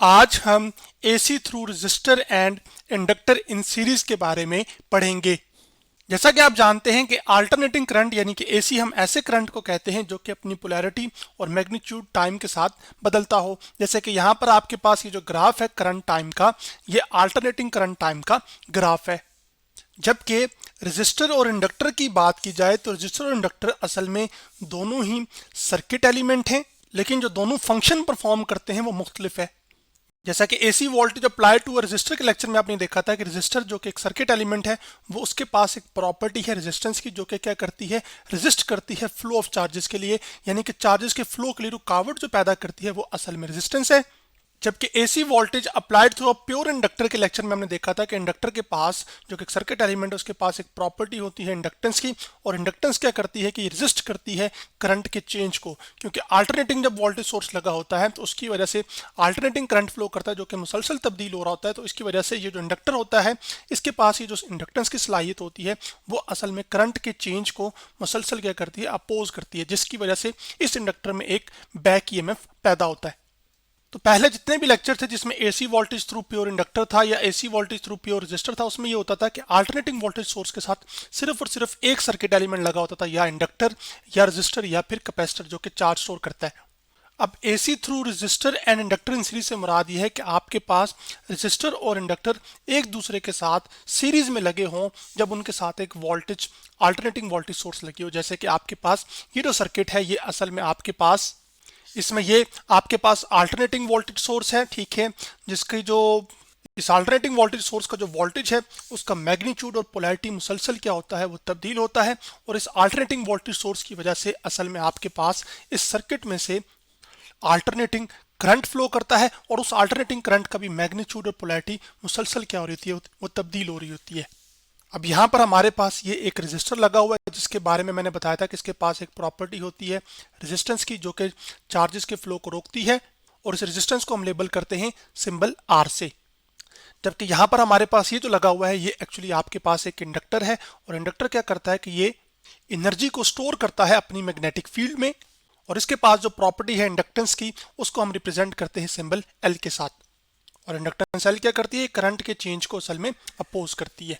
आज हम AC through register and inductor in series के बारे में पढ़ेंगे। जैसा कि आप जानते हैं कि अल्टरनेटिंग करंट यानी कि एसी हम ऐसे करंट को कहते हैं जो कि अपनी पोलैरिटी और मैग्नीट्यूड टाइम के साथ बदलता हो। जैसे कि यहाँ पर आपके पास ये जो ग्राफ है करंट टाइम का, ये अल्टरनेटिंग करंट टाइम का ग्राफ है। जबकि रजिस्टर और इंडक्टर की बात की जाए तो रजिस्टर और इंडक्टर असल में दोनों ही सर्किट एलिमेंट हैं, लेकिन जो दोनों फंक्शन परफॉर्म करते हैं वो मुख्तलिफ है। जैसा कि AC voltage apply to resistor के लेक्चर में आपने देखा था कि रजिस्टर जो कि एक सर्किट एलिमेंट है, वो उसके पास एक प्रॉपर्टी है रेजिस्टेंस की, जो कि क्या करती है, रेजिस्ट करती है फ्लो ऑफ चार्जेस के लिए, यानी कि चार्जेस के फ्लो के लिए रुकावट जो पैदा करती है वो असल में रेजिस्टेंस है। जबकि AC voltage applied through a pure inductor के लेक्चर में हमने देखा था कि इंडक्टर के पास जो कि एक सर्किट एलिमेंट है, उसके पास एक प्रॉपर्टी होती है इंडक्टेंस की, और इंडक्टेंस क्या करती है कि रेजिस्ट करती है करंट के चेंज को, क्योंकि अल्टरनेटिंग जब वोल्टेज सोर्स लगा होता है तो उसकी वजह से अल्टरनेटिंग करंट फ्लो करता है जो कि मुसलसल तब्दील हो रहा होता है। तो इसकी वजह से ये जो इंडक्टर होता है, इसके पास ये जो इंडक्टेंस की सलाहियत होती है वो असल में करंट के चेंज को मुसलसल क्या करती है, अपोज करती है, जिसकी वजह से इस इंडक्टर में एक बैक ईएमएफ पैदा होता है। तो पहले जितने भी लेक्चर थे जिसमें AC voltage through pure inductor था या AC voltage through pure resistor था, उसमें ये होता था कि अल्टरनेटिंग वोल्टेज सोर्स के साथ सिर्फ और सिर्फ एक सर्किट एलिमेंट लगा होता था, या इंडक्टर या रेजिस्टर या फिर कैपेसिटर जो कि चार्ज स्टोर करता है। अब AC through resistor and inductor in series से मुराद ये है कि आपके पास रेजिस्टर और इंडक्टर एक दूसरे के साथ सीरीज में लगे हों जब उनके साथ एक वोल्टेज अल्टरनेटिंग वोल्टेज सोर्स लगी हो। जैसे कि आपके पास ये जो सर्किट है, ये असल में आपके पास इसमें ये आपके पास अल्टरनेटिंग वोल्टेज सोर्स है, ठीक है, जिसकी जो इस अल्टरनेटिंग वोल्टेज सोर्स का जो वोल्टेज है उसका मैग्नीट्यूड और पोलैरिटी मुसलसल क्या होता है, वो तब्दील होता है। और इस अल्टरनेटिंग वोल्टेज सोर्स की वजह से असल में आपके पास इस सर्किट में से अल्टरनेटिंग करंट फ्लो करता है, और उस अल्टरनेटिंग करंट का भी मैग्नीट्यूड और पोलैरिटी मुसलसल क्या हो रही होती है, वो तब्दील हो रही होती है। अब यहाँ पर हमारे पास ये एक रेजिस्टर लगा हुआ है जिसके बारे में मैंने बताया था कि इसके पास एक प्रॉपर्टी होती है रेजिस्टेंस की, जो कि चार्जेस के फ्लो को रोकती है, और इस रेजिस्टेंस को हम लेबल करते हैं सिंबल आर से। जबकि यहाँ पर हमारे पास ये जो लगा हुआ है, ये एक्चुअली आपके पास एक इंडक्टर है, और इंडक्टर क्या करता है कि ये एनर्जी को स्टोर करता है अपनी मैग्नेटिक फील्ड में, और इसके पास जो प्रॉपर्टी है इंडक्टेंस की, उसको हम रिप्रेजेंट करते हैं सिंबल एल के साथ। और इंडक्टेंस एल क्या करती है, करंट के चेंज को असल में अपोज करती है।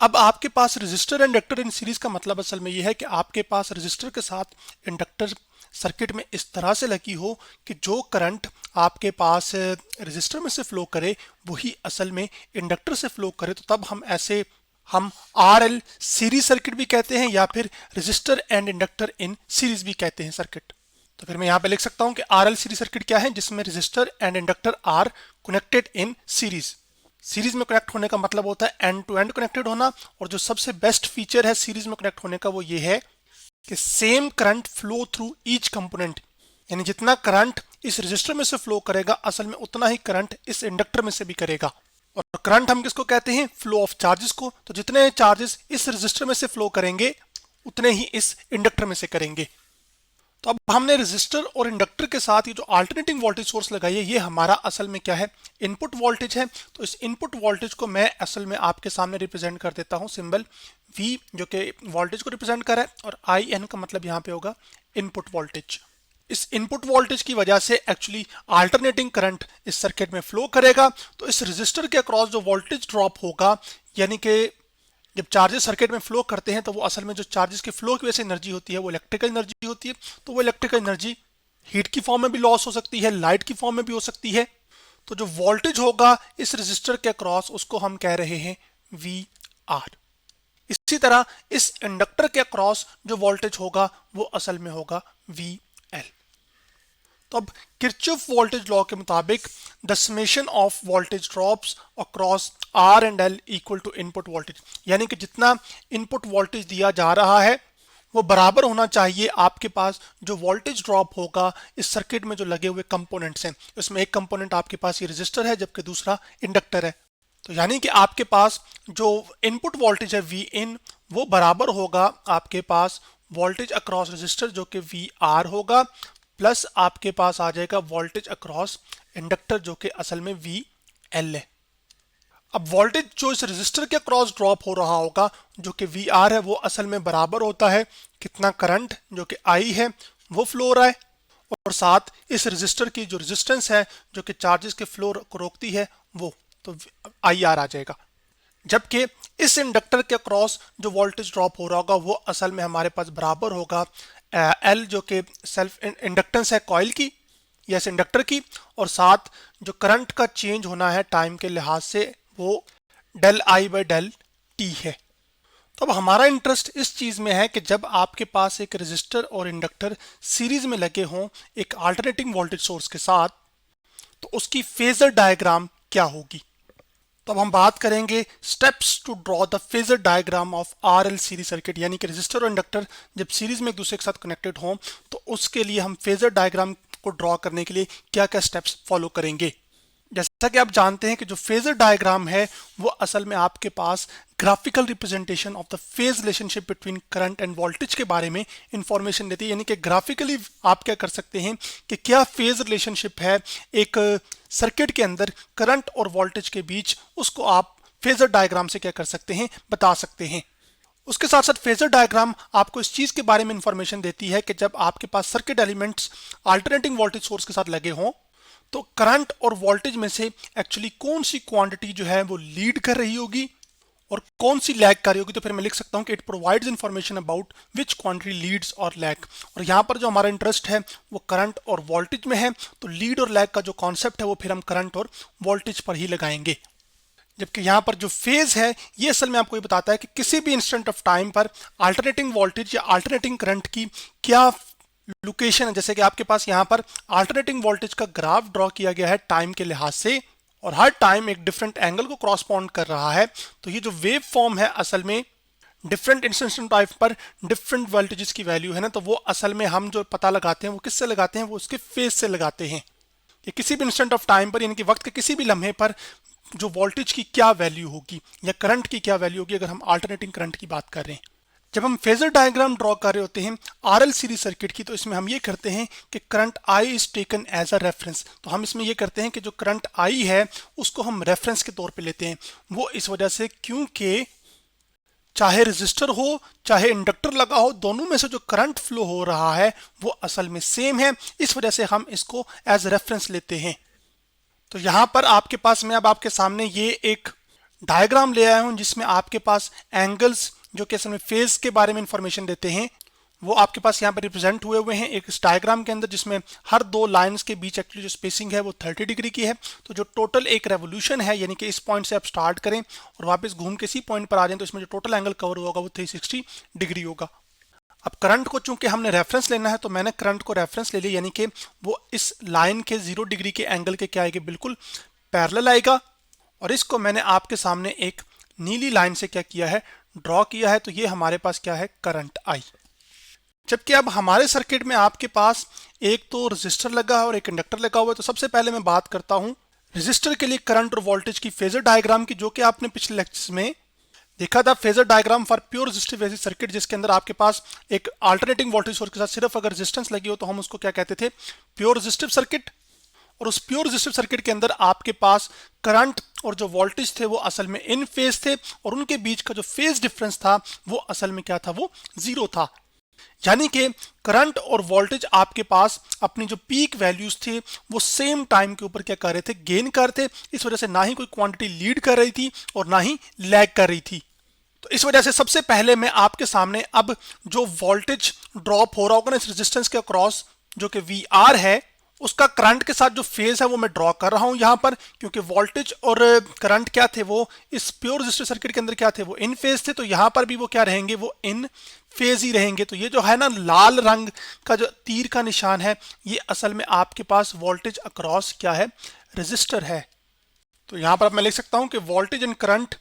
अब आपके पास resistor and inductor in series का मतलब असल में यह है कि आपके पास रेजिस्टर के साथ इंडक्टर सर्किट में इस तरह से लगी हो कि जो करंट आपके पास रेजिस्टर में से फ्लो करे वही असल में इंडक्टर से फ्लो करे। तो तब हम आर एल सीरीज सर्किट भी कहते हैं, या फिर resistor and inductor in series भी कहते हैं सर्किट। तो फिर मैं यहाँ पे लिख सकता हूँ कि आर एल सीरीज सर्किट क्या है, जिसमें resistor and inductor are connected in series. Series में कनेक्ट होने का मतलब होता है एंड टू एंड कनेक्टेड होना, और जो सबसे बेस्ट फीचर है सीरीज में कनेक्ट होने का वो ये है कि same current flow through each component, यानी जितना करंट इस रजिस्टर में से फ्लो करेगा असल में उतना ही करंट इस इंडक्टर में से भी करेगा। और करंट हम किसको कहते हैं, फ्लो ऑफ चार्जेस को। तो जितने चार्जेस इस रजिस्टर में से फ्लो करेंगे उतने ही इस इंडक्टर में से करेंगे। तो अब हमने रेजिस्टर और इंडक्टर के साथ ये जो अल्टरनेटिंग वोल्टेज सोर्स लगाई है, ये हमारा असल में क्या है, इनपुट वोल्टेज है। तो इस इनपुट वोल्टेज को मैं असल में आपके सामने रिप्रेजेंट कर देता हूँ सिंबल V, जो कि वोल्टेज को रिप्रेजेंट कर रहा है, और IN का मतलब यहाँ पे होगा इनपुट वोल्टेज। इस इनपुट वोल्टेज की वजह से एक्चुअली अल्टरनेटिंग करंट इस सर्किट में फ्लो करेगा। तो इस रेजिस्टर के अक्रॉस जो वोल्टेज ड्रॉप होगा, यानी कि जब चार्जेस सर्किट में फ्लो करते हैं तो वो असल में जो चार्जेस के फ्लो की वजह से एनर्जी होती है वो इलेक्ट्रिकल एनर्जी होती है। तो वो इलेक्ट्रिकल एनर्जी हीट की फॉर्म में भी लॉस हो सकती है, लाइट की फॉर्म में भी हो सकती है। तो जो वोल्टेज होगा इस रेजिस्टर के अक्रॉस उसको हम कह रहे हैं VR। इसी तरह इस इंडक्टर के अक्रॉस जो वोल्टेज होगा वो असल में होगा VL। तो अब किरचॉफ वोल्टेज लॉ के मुताबिक the summation of voltage drops across R and L equal to input voltage, यानी कि जितना इनपुट वोल्टेज दिया जा रहा है वो बराबर होना चाहिए आपके पास जो वोल्टेज ड्रॉप होगा इस सर्किट में जो लगे हुए कंपोनेंट्स हैं। इसमें एक कंपोनेंट आपके पास ये रेजिस्टर है, जबकि दूसरा इंडक्टर है। तो यानी कि आपके पास जो इनपुट वोल्टेज है Vin, वो बराबर होगा आपके पास वोल्टेज अक्रॉस रेजिस्टर जो कि VR होगा, प्लस आपके पास आ जाएगा वोल्टेज अक्रॉस इंडक्टर जो कि असल में VL है। अब वोल्टेज जो इस रेजिस्टर के अक्रॉस ड्रॉप हो रहा होगा जो कि VR है, वो असल में बराबर होता है कितना करंट जो कि I है वो फ्लो हो रहा है, और साथ इस रजिस्टर की जो रेजिस्टेंस है जो कि चार्जेस के फ्लो को रोकती है वो, तो आई आर आ जाएगा। जबकि इस इंडक्टर के अक्रॉस जो वोल्टेज ड्रॉप हो रहा होगा वो असल में हमारे पास बराबर होगा एल, जो कि सेल्फ इंडक्टेंस है कॉइल की या इस इंडक्टर की, और साथ जो करंट का चेंज होना है टाइम के लिहाज से वो del I by del t है। तो अब हमारा इंटरेस्ट इस चीज में है कि जब आपके पास एक रेजिस्टर और इंडक्टर सीरीज में लगे हों एक अल्टरनेटिंग वोल्टेज सोर्स के साथ, तो उसकी फेजर डायग्राम क्या होगी। तो अब हम बात करेंगे steps to draw the phasor diagram of RL series circuit, यानी कि रेजिस्टर और इंडक्टर जब सीरीज में एक दूसरे के साथ कनेक्टेड हों तो उसके लिए हम फेजर डायग्राम को ड्रॉ करने के लिए क्या क्या स्टेप्स फॉलो करेंगे। जैसा कि आप जानते हैं कि जो फेजर डायग्राम है वो असल में आपके पास graphical representation of the phase relationship between current and voltage के बारे में इंफॉर्मेशन देती है, यानी कि ग्राफिकली आप क्या कर सकते हैं कि क्या फेज रिलेशनशिप है एक सर्किट के अंदर करंट और वोल्टेज के बीच, उसको आप फेजर डायग्राम से क्या कर सकते हैं, बता सकते हैं। उसके साथ साथ फेजर डायग्राम आपको इस चीज के बारे में इंफॉर्मेशन देती है कि जब आपके पास circuit elements alternating voltage source के साथ लगे हों तो करंट और वोल्टेज में से एक्चुअली कौन सी क्वांटिटी जो है वो लीड कर रही होगी और कौन सी लैग कर रही होगी। तो फिर मैं लिख सकता हूं कि it provides information about which quantity leads और लैग। और यहाँ पर जो हमारा इंटरेस्ट है वो करंट और वोल्टेज में है, तो लीड और लैग का जो कॉन्सेप्ट है वो फिर हम करंट और वोल्टेज पर ही लगाएंगे। जबकि यहाँ पर जो फेज है ये असल में आपको ये बताता है कि किसी भी इंस्टेंट ऑफ टाइम पर अल्टरनेटिंग वोल्टेज या अल्टरनेटिंग करंट की क्या लोकेशन है। जैसे कि आपके पास यहाँ पर अल्टरनेटिंग वोल्टेज का ग्राफ ड्रॉ किया गया है टाइम के लिहाज से और हर टाइम एक डिफरेंट एंगल को क्रॉसपॉन्ड कर रहा है। तो ये जो वेव फॉर्म है असल में डिफरेंट इंस्टेंट टाइम पर डिफरेंट वोल्टेजेस की वैल्यू है ना, तो वो असल में हम जो पता लगाते हैं वो किससे लगाते हैं, वो उसके फेज से लगाते हैं कि किसी भी इंस्टेंट ऑफ टाइम पर यानी कि वक्त के किसी भी लम्हे पर जो वोल्टेज की क्या वैल्यू होगी या करंट की क्या वैल्यू होगी अगर हम अल्टरनेटिंग करंट की बात कर रहे हैं। जब हम फेजर डायग्राम ड्रॉ कर रहे होते हैं आरएल सीरीज सर्किट की, तो इसमें हम ये करते हैं कि current I is taken as a reference. तो हम इसमें ये करते हैं कि जो करंट आई है उसको हम रेफरेंस के तौर पे लेते हैं। वो इस वजह से क्योंकि चाहे रेजिस्टर हो चाहे इंडक्टर लगा हो, दोनों में से जो करंट फ्लो हो रहा है वो असल में सेम है, इस वजह से हम इसको एज रेफरेंस लेते हैं। तो यहाँ पर आपके पास मैं अब आपके सामने ये एक डायग्राम ले आया हूँ जिसमें आपके पास एंगल्स जो कि असल में फेज के बारे में इंफॉर्मेशन देते हैं वो आपके पास यहाँ पर रिप्रेजेंट हुए हुए हैं एक इस डायग्राम के अंदर, जिसमें हर दो लाइंस के बीच एक्चुअली जो स्पेसिंग है वो 30 डिग्री की है। तो जो टोटल एक रेवोल्यूशन है यानी कि इस पॉइंट से आप स्टार्ट करें और वापस घूम के इसी पॉइंट पर आ जाएं तो इसमें जो टोटल एंगल कवर होगा वो 360 डिग्री होगा। अब करंट को चूंकि हमने रेफरेंस लेना है तो मैंने करंट को रेफरेंस ले लिया, यानी कि वो इस लाइन के 0 डिग्री के एंगल के क्या आएगा, बिल्कुल पैरेलल आएगा। और इसको मैंने आपके सामने एक नीली लाइन से क्या किया है, ड्रॉ किया है। तो ये हमारे पास क्या है, करंट आई। जबकि अब हमारे सर्किट में आपके पास एक तो रेजिस्टर लगा है और एक इंडक्टर लगा हुआ है। तो सबसे पहले मैं बात करता हूं रेजिस्टर के लिए करंट और वोल्टेज की फेजर डायग्राम की, जो कि आपने पिछले लेक्चर्स में देखा था। Phasor diagram for pure resistive AC circuit, जिसके अंदर आपके पास एक अल्टरनेटिंग वोल्टेज सोर्स के साथ सिर्फ अगर रेजिस्टेंस लगी हो तो हम उसको क्या कहते थे, प्योर रेजिस्टिव सर्किट। और उस प्योर रेजिस्टिव सर्किट के अंदर आपके पास करंट और जो वोल्टेज थे वो असल में इन फेज थे और उनके बीच का जो फेज डिफरेंस था वो असल में क्या था, वो जीरो था। यानी कि करंट और वोल्टेज आपके पास अपनी जो पीक वैल्यूज थे वो सेम टाइम के ऊपर क्या कर रहे थे, गेन कर रहे थे। इस वजह से ना ही कोई क्वांटिटी लीड कर रही थी और ना ही लैग कर रही थी। तो इस वजह से सबसे पहले मैं आपके सामने अब जो वोल्टेज ड्रॉप हो रहा होगा ना इस रेजिस्टेंस के अक्रॉस जो कि वी आर है, उसका करंट के साथ जो फेज है वो मैं ड्रॉ कर रहा हूं यहां पर, क्योंकि वोल्टेज और करंट क्या थे, वो इस प्योर रेजिस्टिव सर्किट के अंदर क्या थे, वो इन फेज थे। तो यहां पर भी वो क्या रहेंगे, वो इन फेज ही रहेंगे। तो ये जो है ना लाल रंग का जो तीर का निशान है, ये असल में आपके पास वोल्टेज अक्रॉस क्या है, रेजिस्टर है। तो यहां पर मैं लिख सकता हूं कि voltage and current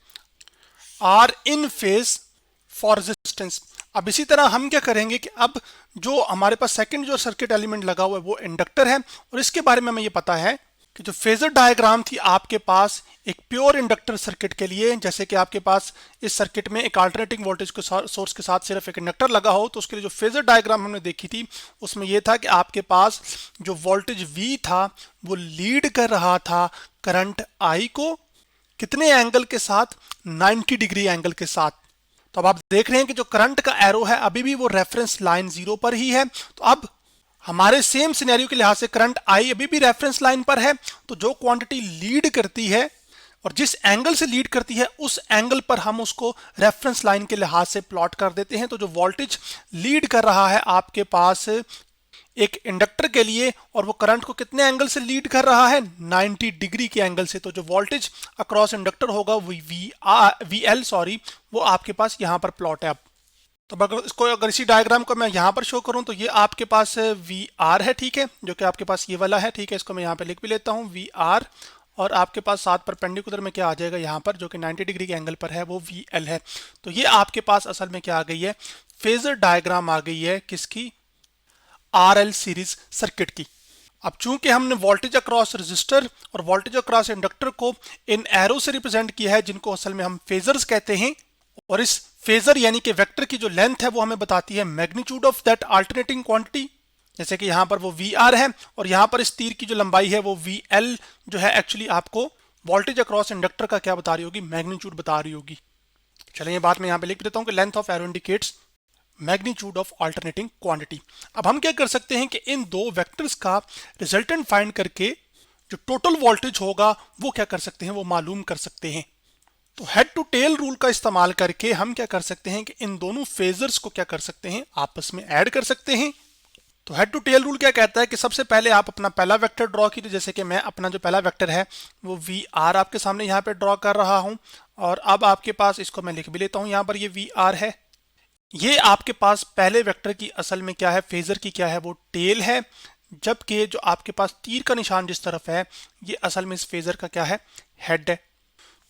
are in phase for resistance. अब इसी तरह हम क्या करेंगे कि अब जो हमारे पास सेकंड जो सर्किट एलिमेंट लगा हुआ है वो इंडक्टर है, और इसके बारे में हमें ये पता है कि जो फेजर डायग्राम थी आपके पास एक प्योर इंडक्टर सर्किट के लिए, जैसे कि आपके पास इस सर्किट में एक अल्टरनेटिंग वोल्टेज के सोर्स के साथ सिर्फ एक इंडक्टर लगा हो, तो उसके लिए जो फेजर डायग्राम हमने देखी थी उसमें यह था कि आपके पास जो वोल्टेज V था वो लीड कर रहा था करंट I को कितने एंगल के साथ, 90 डिग्री एंगल के साथ। तो अब आप देख रहे हैं कि जो करंट का एरो है अभी भी वो रेफरेंस लाइन 0 पर ही है। तो अब हमारे सेम सिनेरियो के लिहाज से करंट आई अभी भी रेफरेंस लाइन पर है, तो जो क्वांटिटी लीड करती है और जिस एंगल से लीड करती है उस एंगल पर हम उसको रेफरेंस लाइन के लिहाज से प्लॉट कर देते हैं। तो जो वोल्टेज लीड कर रहा है आपके पास एक इंडक्टर के लिए, और वो करंट को कितने एंगल से लीड कर रहा है, 90 डिग्री के एंगल से, तो जो वोल्टेज अक्रॉस इंडक्टर होगा वो वी एल वो आपके पास यहाँ पर प्लॉट है। अब तो अगर इसी डायग्राम को मैं यहाँ पर शो करूँ तो ये आपके पास वी आर है, ठीक है, जो कि आपके पास ये वाला है, ठीक है। इसको मैं यहाँ पे लिख भी लेता हूँ वी आर, और आपके पास साथ परपेंडिकुलर में क्या आ जाएगा यहाँ पर, जो कि 90 डिग्री के एंगल पर है, वो वी एल है। तो ये आपके पास असल में क्या आ गई है, फेजर डायग्राम आ गई है, किसकी, आर एल सीरीज सर्किट की। अब चूंकि हमने वोल्टेज अक्रॉस रेजिस्टर और वोल्टेज अक्रॉस इंडक्टर को इन एरो से रिप्रेजेंट किया है, जिनको असल में हम फेजर्स कहते हैं, और इस फेजर यानी कि वेक्टर की जो लेंथ है वो हमें बताती है magnitude of that alternating quantity. जैसे कि यहाँ पर वो वी आर है और यहाँ पर इस तीर की जो लंबाई है वो वी एल जो है एक्चुअली आपको वोल्टेज अक्रॉस इंडक्टर का क्या बता रही होगी, मैग्नीट्यूड बता रही होगी। चलिए ये बात मैं यहाँ पे लिख देता हूँ कि length of arrow indicates magnitude of alternating quantity. अब हम क्या कर सकते हैं कि इन दो वेक्टर्स का रिजल्टेंट फाइंड करके जो टोटल वोल्टेज होगा वो क्या कर सकते हैं, वो मालूम कर सकते हैं। तो हेड टू टेल रूल का इस्तेमाल करके हम क्या कर सकते हैं कि इन दोनों फेजर्स को क्या कर सकते हैं, आपस में ऐड कर सकते हैं। तो हेड टू टेल रूल क्या कहता है कि सबसे पहले आप अपना पहला वेक्टर ड्रॉ कीजिए। जैसे कि मैं अपना जो पहला वेक्टर है वो वी आर आपके सामने यहाँ पे ड्रॉ कर रहा हूँ, और अब आपके पास इसको मैं लिख भी लेता हूँ, यहाँ पर ये वी आर है। ये आपके पास पहले वेक्टर की असल में क्या है, फेजर की क्या है, वो टेल है, जबकि जो आपके पास तीर का निशान जिस तरफ है ये असल में इस फेजर का क्या है, हेड है।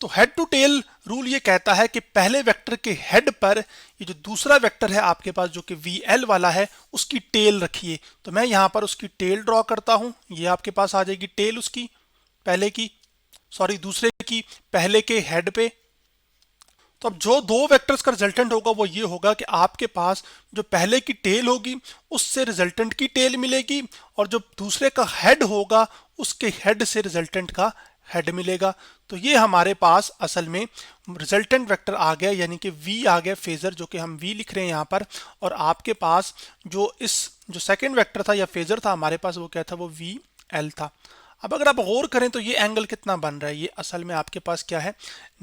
तो हेड टू टेल रूल ये कहता है कि पहले वेक्टर के हेड पर ये जो दूसरा वेक्टर है आपके पास जो कि वी एल वाला है उसकी टेल रखिए। तो मैं यहाँ पर उसकी टेल ड्रॉ करता हूँ, ये आपके पास आ जाएगी टेल उसकी पहले की, दूसरे की पहले के हेड पे। तो अब जो दो वेक्टर्स का रिजल्टेंट होगा वो ये होगा कि आपके पास जो पहले की टेल होगी उससे रिजल्टेंट की टेल मिलेगी, और जो दूसरे का हेड होगा उसके हेड से रिजल्टेंट का हेड मिलेगा। तो ये हमारे पास असल में रिजल्टेंट वेक्टर आ गया, यानी कि V आ गया फेजर, जो कि हम V लिख रहे हैं यहाँ पर। और आपके पास जो सेकंड वेक्टर था या फेजर था हमारे पास वो क्या था, वो VL था। अब अगर आप गौर करें तो ये एंगल कितना बन रहा है, ये असल में आपके पास क्या है,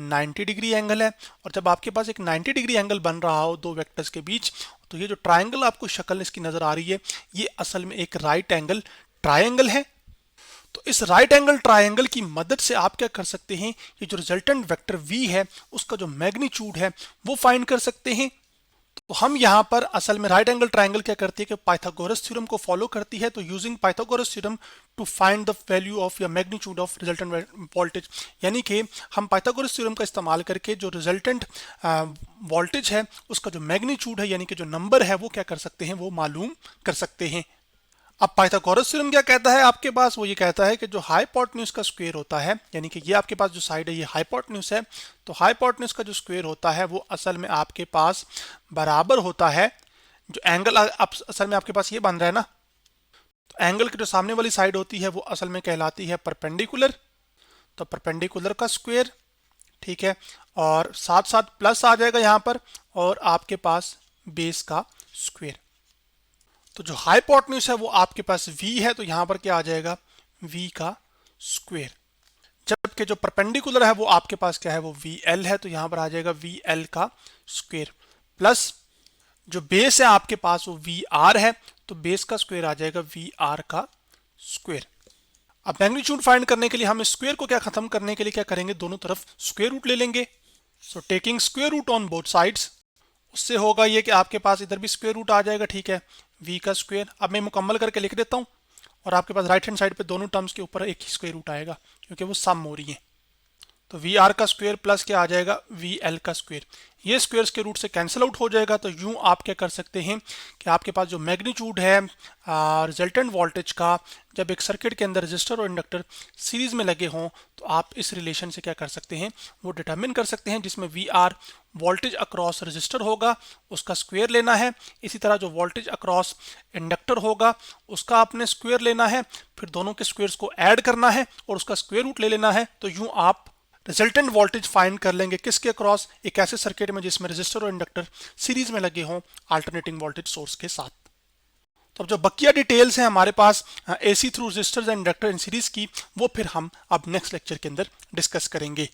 90 डिग्री एंगल है। और जब आपके पास एक 90 डिग्री एंगल बन रहा हो दो वेक्टर्स के बीच, तो ये जो ट्राइंगल आपको शक्ल इसकी नजर आ रही है ये असल में एक राइट एंगल ट्राइंगल है। तो इस राइट एंगल ट्राइंगल की मदद से आप क्या कर सकते हैं, ये जो रिजल्टेंट वेक्टर V है उसका जो मैग्नीट्यूड है वो फाइंड कर सकते हैं। तो हम यहाँ पर असल में राइट एंगल ट्राइंगल क्या करती है कि पाइथागोरस थ्योरम को फॉलो करती है। तो using Pythagoras theorem to find the value of या मैग्नीट्यूड ऑफ रिजल्टेंट वोल्टेज, यानी कि हम पाइथागोरस थ्योरम का इस्तेमाल करके जो रिजल्टेंट वोल्टेज है उसका जो मैग्नीट्यूड है यानी कि जो नंबर है वो क्या कर सकते हैं, वो मालूम कर सकते हैं। अब पाइथागोरस थ्योरम क्या कहता है आपके पास, वो ये कहता है कि जो हाइपोटेन्यूज का स्क्वायर होता है, यानी कि ये आपके पास जो साइड है ये हाइपोटेन्यूज है, तो हाइपोटेन्यूज का जो स्क्वायर होता है वो असल में आपके पास बराबर होता है जो एंगल असल में आपके पास ये बन रहा है ना, तो एंगल की जो सामने वाली साइड होती है वो असल में कहलाती है परपेंडिकुलर। तो परपेंडिकुलर का स्क्वायर, ठीक है, और साथ साथ प्लस आ जाएगा यहाँ पर, और आपके पास बेस का स्क्वायर। तो जो हाइपोटेन्यूज है वो आपके पास V है, तो यहां पर क्या आ जाएगा, V का स्क्वायर। जबकि जो परपेंडिकुलर है वो आपके पास क्या है, वो VL है, तो यहां पर आ जाएगा VL का स्क्वायर, प्लस जो बेस है आपके पास वो VR है, तो बेस का स्क्वायर आ जाएगा VR का स्क्वायर। अब मैग्नीट्यूड फाइंड करने के लिए हम स्क्वायर को क्या खत्म करने के लिए क्या करेंगे, दोनों तरफ स्क्वायर रूट ले लेंगे। So taking square root on both sides, उससे होगा ये कि आपके पास इधर भी स्क्वायर रूट आ जाएगा, ठीक है, V का स्क्वायर। अब मैं मुकम्मल करके लिख देता हूँ, और आपके पास राइट हैंड साइड पे दोनों टर्म्स के ऊपर एक ही स्क्वायर रूट आएगा क्योंकि वो सम हो रही है। तो VR का स्क्वायर प्लस क्या आ जाएगा, VL का स्क्वायर। ये स्क्वायर्स के रूट से कैंसिल आउट हो जाएगा। तो यूं आप क्या कर सकते हैं कि आपके पास जो मैग्नीट्यूड है रिजल्टेंट वोल्टेज का, जब एक सर्किट के अंदर रेजिस्टर और इंडक्टर सीरीज में लगे हों, तो आप इस रिलेशन से क्या कर सकते हैं, वो डिटरमिन कर सकते हैं, जिसमें VR वोल्टेज अक्रॉस रेजिस्टर होगा उसका स्क्वायर लेना है, इसी तरह जो वोल्टेज अक्रॉस इंडक्टर होगा उसका आपने स्क्वायर लेना है, फिर दोनों के स्क्वायर्स को ऐड करना है और उसका स्क्वायर रूट ले लेना है। तो यूं आप रिजल्टेंट वोल्टेज फाइंड कर लेंगे किसके अक्रॉस, एक ऐसे सर्किट में जिसमें रेजिस्टर और इंडक्टर सीरीज में लगे हों अल्टरनेटिंग वोल्टेज सोर्स के साथ। तो अब जो बकिया डिटेल्स हैं हमारे पास AC through resistors and inductor in series की, वो फिर हम अब नेक्स्ट लेक्चर के अंदर डिस्कस करेंगे।